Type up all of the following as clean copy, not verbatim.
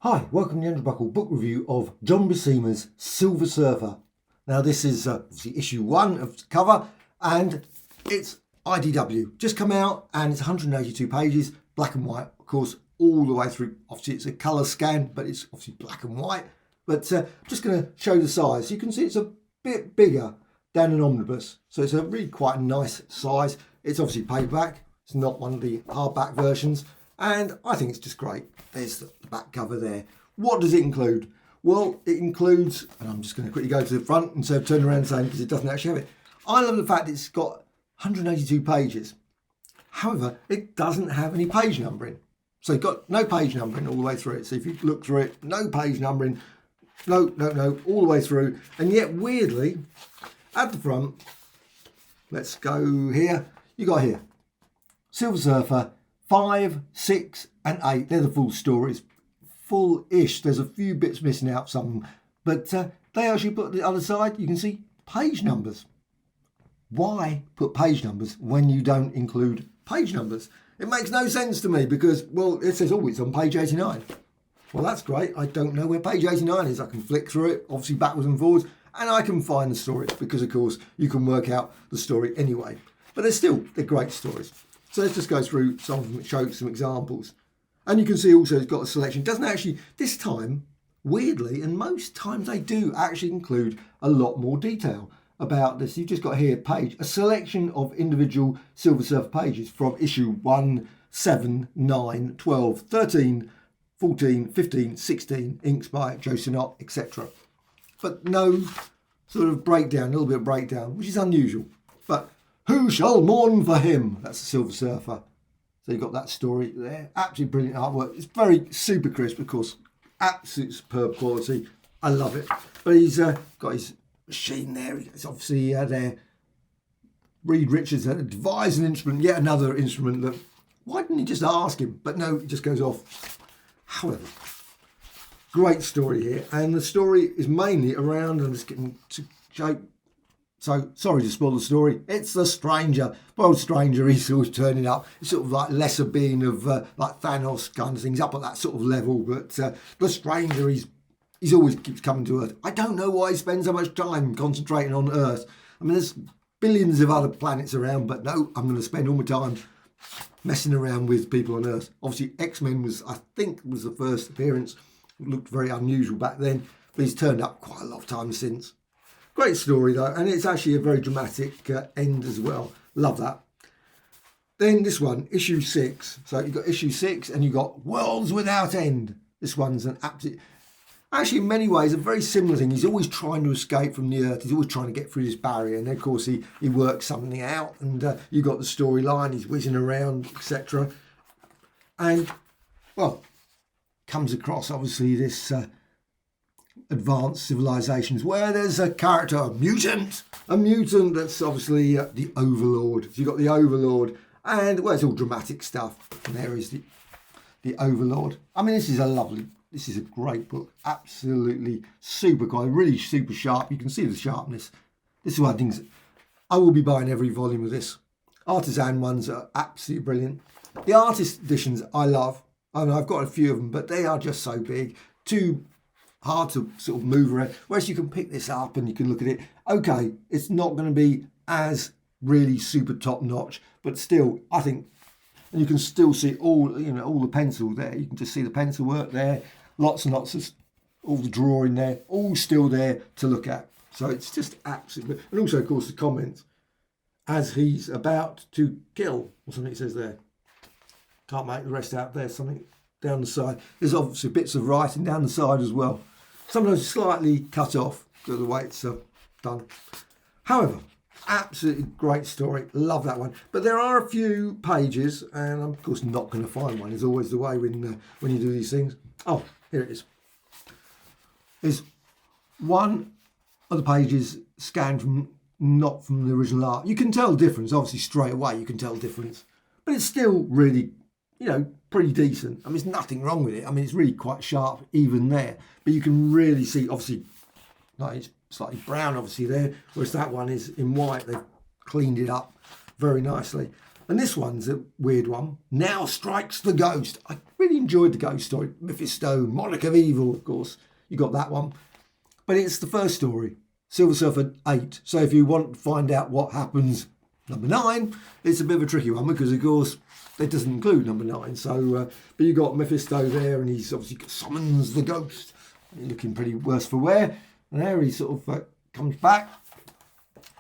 Hi, welcome to the Andrew Buckle book review of John Buscema's Silver Surfer. Now this is obviously issue 1 of the cover, and it's IDW. Just come out and it's 182 pages, black and white, of course, all the way through. Obviously it's a colour scan, but it's obviously black and white. But I'm just going to show the size. You can see it's a bit bigger than an omnibus. So it's a really quite a nice size. It's obviously paperback. It's not one of the hardback versions. And I think it's just great. There's the back cover there. What does it include? Well, it includes, and I'm just going to quickly go to the front instead of turning around and saying, because it doesn't actually have it. I love the fact it's got 182 pages. However, it doesn't have any page numbering. So you've got no page numbering all the way through it. So if you look through it, no page numbering, no, all the way through. And yet, weirdly, at the front, let's go here, you got here, Silver Surfer, 5, 6 and 8, they're the full stories. Full-ish, there's a few bits missing out, some, but they actually put the other side, you can see page numbers. Why put page numbers when you don't include page numbers? It makes no sense to me because, well, it says, oh, it's on page 89. Well, that's great. I don't know where page 89 is. I can flick through it, obviously backwards and forwards, and I can find the story because, of course, you can work out the story anyway. But they're great stories. So let's just go through some of them, show some examples. And you can see also it's got a selection. It doesn't actually, this time, weirdly, and most times they do actually include a lot more detail about this. You've just got here a selection of individual Silver Surfer pages from issue 1, 7, 9, 12, 13, 14, 15, 16, inks by Joe Sinnott, etc. But no sort of breakdown, a little bit of breakdown, which is unusual. But who shall mourn for him? That's the Silver Surfer. So you've got that story there. Absolutely brilliant artwork. It's very super crisp, of course. Absolute superb quality. I love it. But he's got his machine there. It's obviously there. Reed Richards devised an instrument, yet another instrument that, why didn't he just ask him? But no, it just goes off. However, great story here. And the story is mainly around, I'm just getting to joke. So, sorry to spoil the story. It's the Stranger. Well, Stranger, he's always turning up. It's sort of like lesser being of like Thanos kind of things, up at that sort of level. But the Stranger, he's always keeps coming to Earth. I don't know why he spends so much time concentrating on Earth. I mean, there's billions of other planets around, but no, I'm going to spend all my time messing around with people on Earth. Obviously, X-Men I think was the first appearance. It looked very unusual back then, but he's turned up quite a lot of times since. Great story though, and it's actually a very dramatic end as well. Love that. Then this one, issue 6. So you've got issue 6 and you've got Worlds Without End. This one's an absolute, actually in many ways a very similar thing. He's always trying to escape from the Earth. He's always trying to get through this barrier, and then of course he works something out, and you've got the storyline, he's whizzing around, etc. And, well, comes across obviously this advanced civilizations where there's a character, a mutant that's obviously the Overlord. So you've got the Overlord, and well, it's all dramatic stuff, and there is the Overlord. I mean, this is a great book, absolutely super cool, really super sharp. You can see the sharpness. This is one of the things I will be buying every volume of this. Artisan ones are absolutely brilliant. The artist editions I love. I mean, I've got a few of them, but they are just so big, too hard to sort of move around. Whereas you can pick this up and you can look at it. Okay, it's not going to be as really super top notch, but still, I think, and you can still see all the pencil there. You can just see the pencil work there. Lots and lots of all the drawing there, all still there to look at. So it's just absolutely, and also of course the comments as he's about to kill or something it says there. Can't make the rest out there. Something down the side. There's obviously bits of writing down the side as well. Sometimes slightly cut off because of the way it's done. However, absolutely great story. Love that one. But there are a few pages, and I'm of course not going to find one. It's always the way when you do these things. Oh, here it is. There's one of the pages scanned not from the original art. You can tell the difference. Obviously, straight away you can tell the difference. But it's still really, pretty decent. I mean, there's nothing wrong with it. I mean, it's really quite sharp even there. But you can really see, obviously, like it's slightly brown, obviously, there. Whereas that one is in white. They've cleaned it up very nicely. And this one's a weird one. Now Strikes the Ghost. I really enjoyed the ghost story. Mephisto, Monarch of Evil, of course. You got that one. But it's the first story, Silver Surfer 8. So if you want to find out what happens, number 9, it's a bit of a tricky one because, of course, it doesn't include number 9. So, but you got Mephisto there, and he's obviously summons the ghost. He's looking pretty worse for wear. And there he sort of comes back.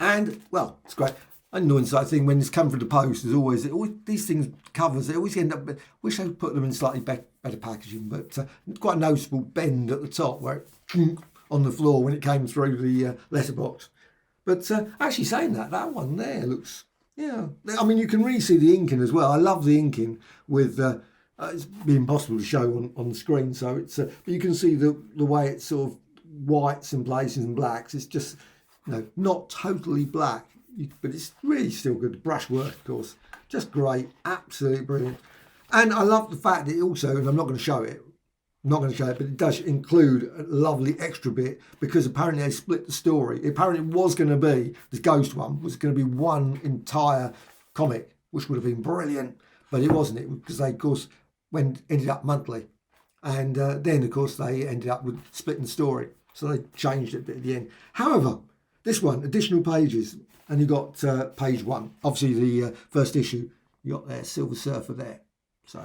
And, well, it's great. Annoying side thing when it's come through the post is always these things covers. They always end up. Wish I put them in slightly better packaging, but quite a noticeable bend at the top where it on the floor when it came through the letterbox. But actually saying that one there looks, yeah. I mean, you can really see the inking as well. I love the inking with. It's been impossible to show on the screen, so it's. But you can see the way it's sort of whites in places and blacks. It's just, not totally black. But it's really still good. Brushwork, of course, just great, absolutely brilliant. And I love the fact that it also, and I'm not going to show it, but it does include a lovely extra bit because apparently they split the story. Apparently it was going to be, the Ghost one was going to be one entire comic, which would have been brilliant, but it wasn't. It because they, of course, ended up monthly. And then, of course, they ended up with splitting the story. So they changed it a bit at the end. However, this one, additional pages, and you got page 1. Obviously, the first issue, you got there, Silver Surfer there. So,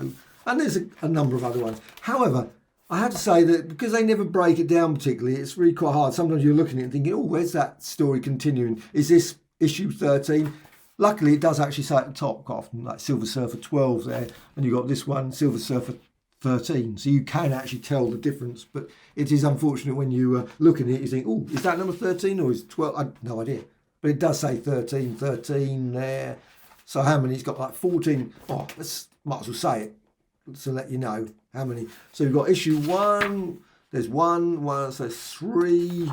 and there's a number of other ones. However, I have to say that because they never break it down particularly, it's really quite hard. Sometimes you're looking at it and thinking, oh, where's that story continuing? Is this issue 13? Luckily, it does actually say at the top quite often, like Silver Surfer 12 there, and you've got this one, Silver Surfer 13. So you can actually tell the difference, but it is unfortunate when you look at it, you think, oh, is that number 13 or is 12? I've no idea. But it does say 13 there. So how many? It's got like 14. Oh, might as well say it to let you know how many. So you've got issue 1. There's one. So 3,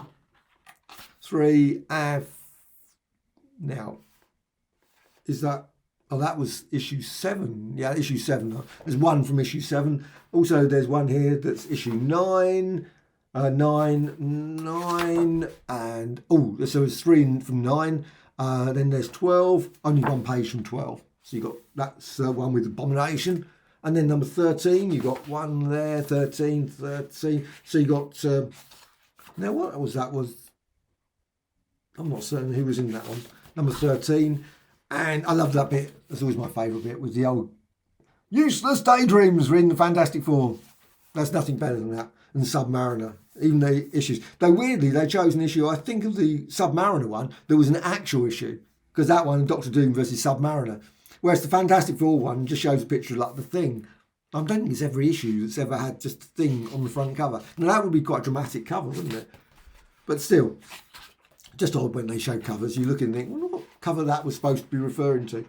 and now is that? Oh, that was issue 7. Yeah, issue 7. There's one from issue 7. Also, there's one here that's issue 9. 9, and so it's 3 from 9. Then there's 12, only one page from 12. So you got that's one with Abomination, and then number 13, you got one there, 13. So you got now what was that? I'm not certain who was in that one. Number 13, and I love that bit. That's always my favourite bit. Was the old useless daydreams were in the Fantastic Four. There's nothing better than that. And Submariner, even the issues. Though weirdly, they chose an issue, I think of the Submariner one, that was an actual issue. Because that one, Doctor Doom versus Submariner. Whereas the Fantastic Four one just shows a picture of like the Thing. I don't think it's every issue that's ever had just the Thing on the front cover. Now that would be quite a dramatic cover, wouldn't it? But still, just odd when they show covers. You look and think, well, what cover that was supposed to be referring to?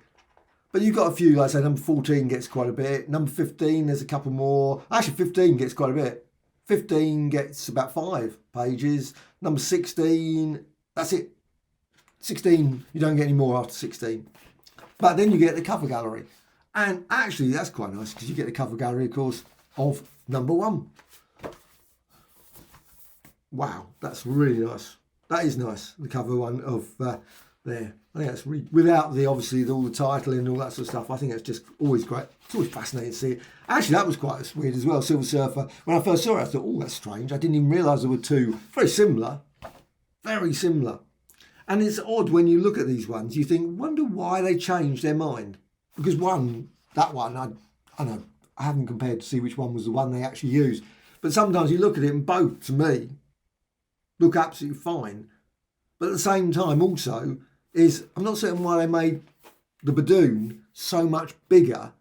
But you've got a few, like I say, number 14 gets quite a bit. Number 15, there's a couple more. Actually, 15 gets quite a bit. 15 gets about 5 pages. Number 16, that's it. 16, you don't get any more after 16. But then you get the cover gallery. And actually, that's quite nice because you get the cover gallery, of course, of number 1. Wow, that's really nice. That is nice, the cover one of there. I think that's without the obviously all the title and all that sort of stuff. I think that's just always great. It's always fascinating to see it. Actually, that was quite weird as well. Silver Surfer. When I first saw it, I thought, oh, that's strange. I didn't even realise there were 2 very similar, very similar. And it's odd when you look at these ones. You think, wonder why they changed their mind. Because that one, I know I haven't compared to see which one was the one they actually used. But sometimes you look at it and both, to me, look absolutely fine. But at the same time, also, I'm not certain why they made the Badoon so much bigger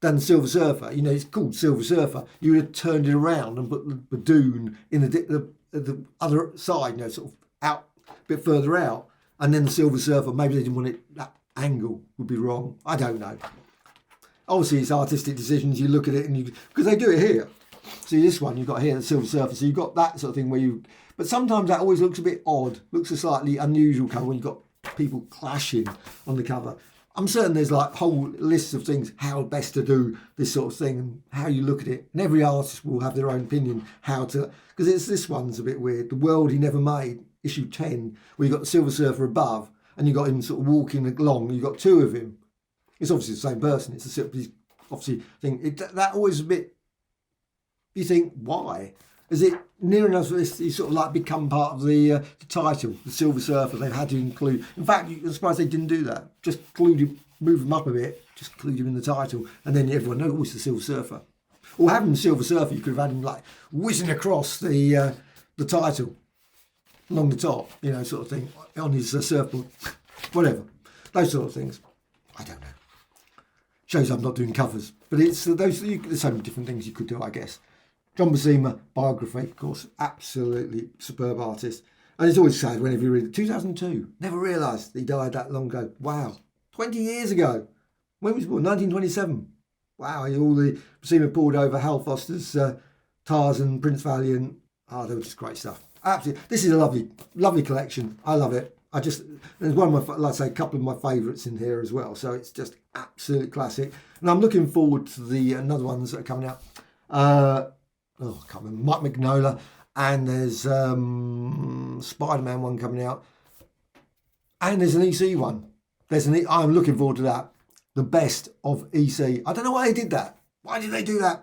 than Silver Surfer. It's called Silver Surfer. You would have turned it around and put the Badoon in the other side, sort of out a bit further out, and then the Silver Surfer. Maybe they didn't want it. That angle would be wrong. I don't know. Obviously, it's artistic decisions. You look at it because they do it here. See this one you've got here, the Silver Surfer. So you've got that sort of thing where but sometimes that always looks a bit odd. Looks a slightly unusual cover when you've got people clashing on the cover. I'm certain there's like whole lists of things how best to do this sort of thing and how you look at it. And every artist will have their own opinion because this one's a bit weird. The World He Never Made, issue 10, where you've got the Silver Surfer above and you've got him sort of walking along. You've got 2 of him. It's obviously the same person. It's a simply obviously thing. That always a bit. You think, why? Is it near enough? It's sort of like become part of the title, the Silver Surfer. They've had to include. In fact, I'm surprised they didn't do that. Just include him, move him up a bit, just include him in the title, and then everyone knows, oh, it's the Silver Surfer. Or having the Silver Surfer, you could have had him like whizzing across the title along the top, sort of thing, on his surfboard, whatever, those sort of things. I don't know. Shows I'm not doing covers, but it's there's so many different things you could do, I guess. John Buscema biography, of course, absolutely superb artist, and it's always sad whenever you read it. 2002, never realised he died that long ago. Wow, 20 years ago. When was he born? 1927. Wow, all the Buscema poured over Hal Foster's Tarzan, Prince Valiant. Oh, they were just great stuff. Absolutely, this is a lovely collection. I love it. There's one of my, like I say, a couple of my favourites in here as well. So it's just absolute classic, and I'm looking forward to the another ones that are coming out. I can't remember. Mike Mignola, and there's Spider-Man one coming out, and there's an EC one. I'm looking forward to that. The best of EC. I don't know why they did that. Why did they do that?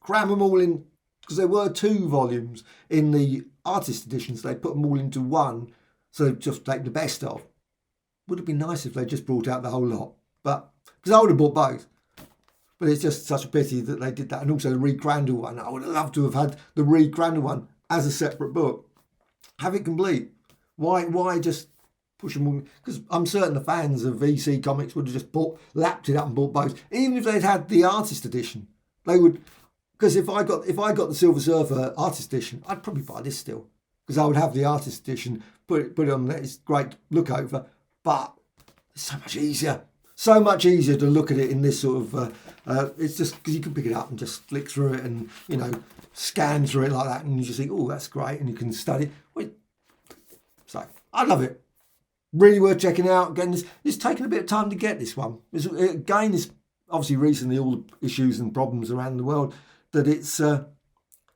Cram them all in, because there were 2 volumes in the artist editions. They put them all into one. So just take the best of. Would have been nice if they just brought out the whole lot. But, because I would have bought both. But it's just such a pity that they did that. And also the Reed Crandall one. I would have loved to have had the Reed Crandall one as a separate book. Have it complete. Why just push them all? Because I'm certain the fans of VC Comics would have just lapped it up and bought both. Even if they'd had the artist edition. They would, because if I got the Silver Surfer artist edition, I'd probably buy this still. Because I would have the artist edition, put it on there. It's great look over, but it's so much easier to look at it in this sort of. It's just because you can pick it up and just flick through it and scan through it like that, and you just think, oh, that's great, and you can study. So I love it. Really worth checking out. Again, it's taken a bit of time to get this one. It's obviously recently all the issues and problems around the world that it's.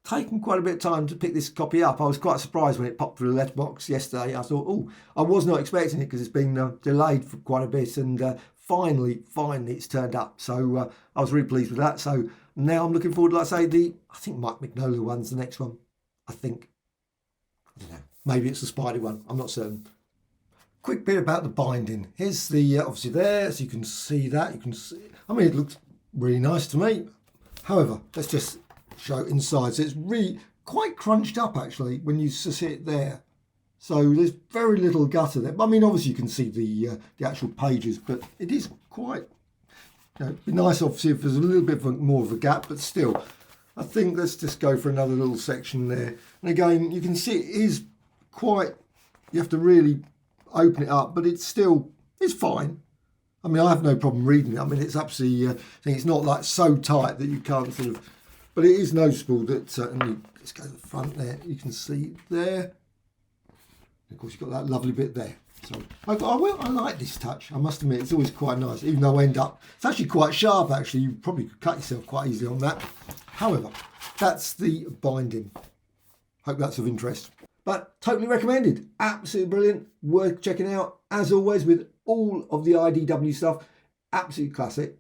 Taken quite a bit of time to pick this copy up. I was quite surprised when it popped through the letterbox yesterday. I thought, I was not expecting it because it's been delayed for quite a bit, and finally it's turned up. So I was really pleased with that. So now I'm looking forward to, like I say, I think Mike Mignola one's the next one. I don't know. Maybe it's the Spider one. I'm not certain. Quick bit about the binding. Here's the obviously there, so you can see that. I mean, it looks really nice to me. However, let's just show inside. So it's really quite crunched up actually when you see it there. So there's very little gutter there. I mean, obviously you can see the actual pages, but it is quite. It'd be nice obviously if there's a little bit more of a gap, but still, I think let's just go for another little section there. And again, you can see it is quite. You have to really open it up, but it's fine. I mean, I have no problem reading it. I mean, it's absolutely. I think it's not like so tight that you can't sort of. But it is noticeable that, and let's go to the front there, you can see there. And of course, you've got that lovely bit there. So I like this touch, I must admit, it's always quite nice, even though it's actually quite sharp actually, you probably could cut yourself quite easily on that. However, that's the binding. Hope that's of interest. But totally recommended, absolutely brilliant, worth checking out, as always with all of the IDW stuff, absolute classic.